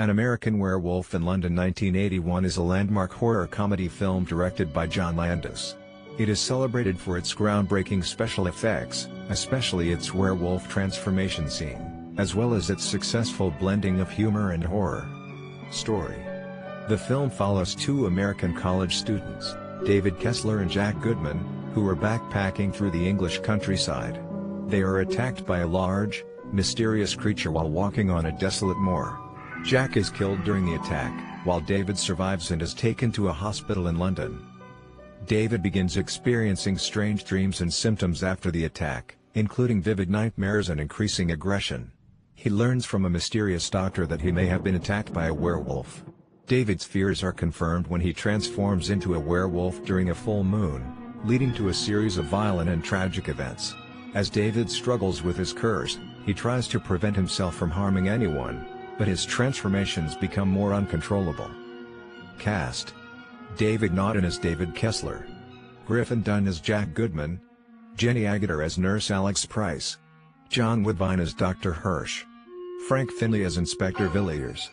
An American Werewolf in London 1981 is a landmark horror comedy film directed by John Landis. It is celebrated for its groundbreaking special effects, especially its werewolf transformation scene, as well as its successful blending of humor and horror. Story. The film follows two American college students, David Kessler and Jack Goodman, who are backpacking through the English countryside. They are attacked by a large, mysterious creature while walking on a desolate moor. Jack is killed during the attack, while David survives and is taken to a hospital in London. David begins experiencing strange dreams and symptoms after the attack, including vivid nightmares and increasing aggression. He learns from a mysterious doctor that he may have been attacked by a werewolf. David's fears are confirmed when he transforms into a werewolf during a full moon, leading to a series of violent and tragic events. As David struggles with his curse, he tries to prevent himself from harming anyone, but his transformations become more uncontrollable. Cast: David Naughton as David Kessler, Griffin Dunne as Jack Goodman, Jenny Agutter as Nurse Alex Price, John Woodvine as Dr. Hirsch, Frank Finley as Inspector Villiers.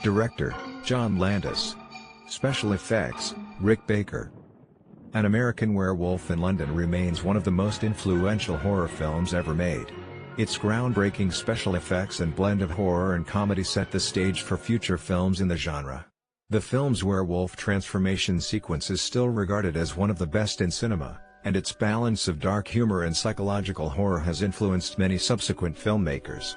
Director: John Landis. Special effects: Rick Baker. An American Werewolf in London remains one of the most influential horror films ever made. Its groundbreaking special effects and blend of horror and comedy set the stage for future films in the genre. The film's werewolf transformation sequence is still regarded as one of the best in cinema, and its balance of dark humor and psychological horror has influenced many subsequent filmmakers.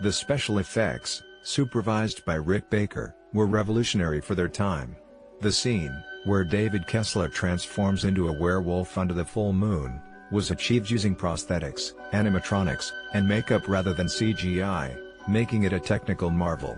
The special effects, supervised by Rick Baker, were revolutionary for their time. The scene, where David Kessler transforms into a werewolf under the full moon, was achieved using prosthetics, animatronics, and makeup rather than CGI, making it a technical marvel.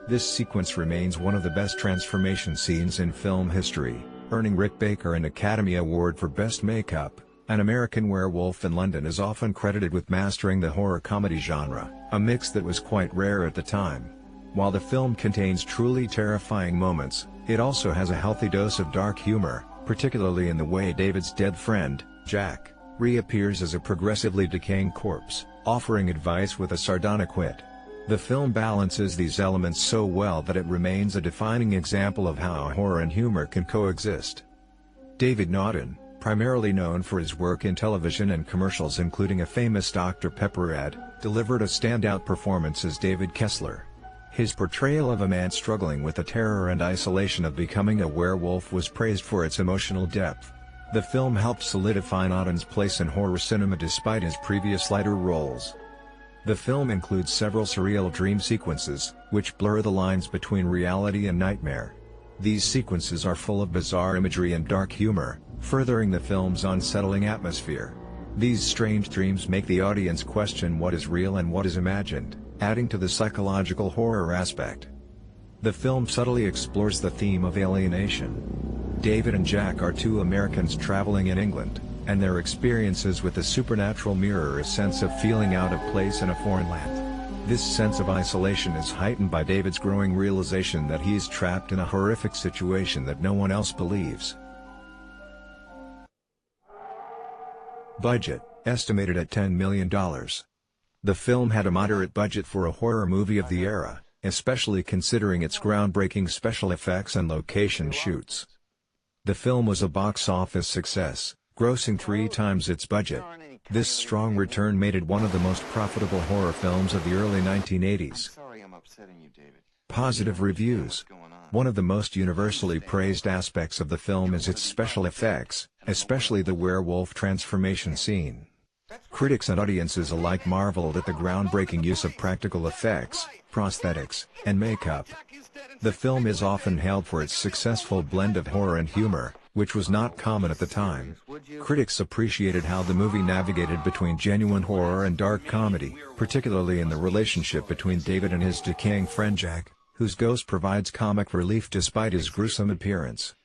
This sequence remains one of the best transformation scenes in film history, earning Rick Baker an Academy Award for Best Makeup. An American Werewolf in London is often credited with mastering the horror comedy genre, a mix that was quite rare at the time. While the film contains truly terrifying moments, it also has a healthy dose of dark humor, particularly in the way David's dead friend, Jack, reappears as a progressively decaying corpse, offering advice with a sardonic wit. The film balances these elements so well that it remains a defining example of how horror and humor can coexist. David Naughton, primarily known for his work in television and commercials including a famous Dr. Pepper ad, delivered a standout performance as David Kessler. His portrayal of a man struggling with the terror and isolation of becoming a werewolf was praised for its emotional depth. The film helped solidify Naughton's place in horror cinema despite his previous lighter roles. The film includes several surreal dream sequences, which blur the lines between reality and nightmare. These sequences are full of bizarre imagery and dark humor, furthering the film's unsettling atmosphere. These strange dreams make the audience question what is real and what is imagined, adding to the psychological horror aspect. The film subtly explores the theme of alienation. David and Jack are two Americans traveling in England, and their experiences with the supernatural mirror a sense of feeling out of place in a foreign land. This sense of isolation is heightened by David's growing realization that he is trapped in a horrific situation that no one else believes. Budget, estimated at $10 million. The film had a moderate budget for a horror movie of the era, especially considering its groundbreaking special effects and location shoots. The film was a box office success, grossing 3 times its budget. This strong return made it one of the most profitable horror films of the early 1980s. Positive reviews. One of the most universally praised aspects of the film is its special effects, especially the werewolf transformation scene. Critics and audiences alike marveled at the groundbreaking use of practical effects, prosthetics, and makeup. The film is often hailed for its successful blend of horror and humor, which was not common at the time. Critics appreciated how the movie navigated between genuine horror and dark comedy, particularly in the relationship between David and his decaying friend Jack, whose ghost provides comic relief despite his gruesome appearance.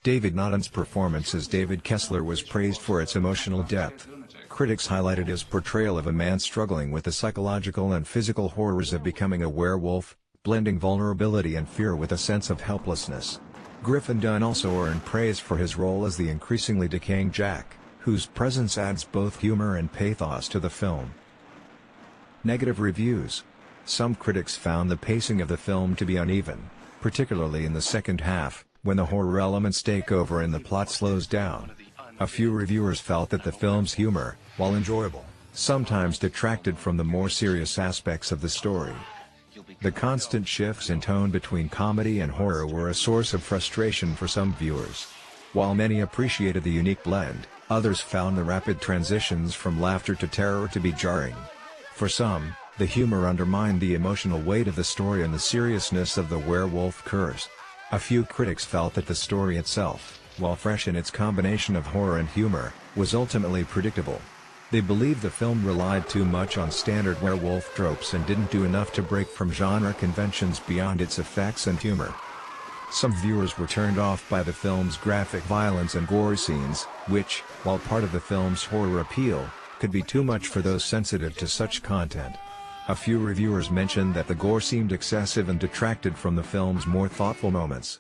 David Naughton's performance as David Kessler was praised for its emotional depth. Critics highlighted his portrayal of a man struggling with the psychological and physical horrors of becoming a werewolf, blending vulnerability and fear with a sense of helplessness. Griffin Dunne also earned praise for his role as the increasingly decaying Jack, whose presence adds both humor and pathos to the film. Negative reviews. Some critics found the pacing of the film to be uneven, particularly in the second half, when the horror elements take over and the plot slows down. A few reviewers felt that the film's humor, while enjoyable, sometimes detracted from the more serious aspects of the story. The constant shifts in tone between comedy and horror were a source of frustration for some viewers. While many appreciated the unique blend, others found the rapid transitions from laughter to terror to be jarring. For some, the humor undermined the emotional weight of the story and the seriousness of the werewolf curse. A few critics felt that the story itself, while fresh in its combination of horror and humor, was ultimately predictable. They believed the film relied too much on standard werewolf tropes and didn't do enough to break from genre conventions beyond its effects and humor. Some viewers were turned off by the film's graphic violence and gore scenes, which, while part of the film's horror appeal, could be too much for those sensitive to such content. A few reviewers mentioned that the gore seemed excessive and detracted from the film's more thoughtful moments.